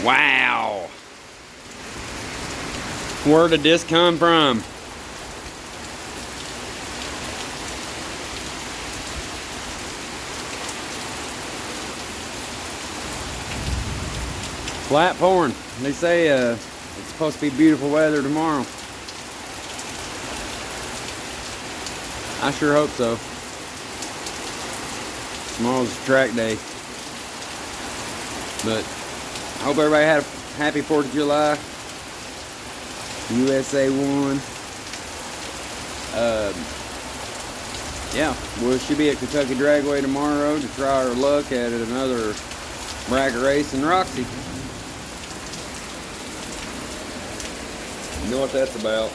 Wow. Where did this come from? Flat pouring. They say it's supposed to be beautiful weather tomorrow. I sure hope so. Tomorrow's track day. But I hope everybody had a happy 4th of July. USA won. Yeah, we should be at Kentucky Dragway tomorrow to try our luck at another bracket race in Roxy. You know what that's about.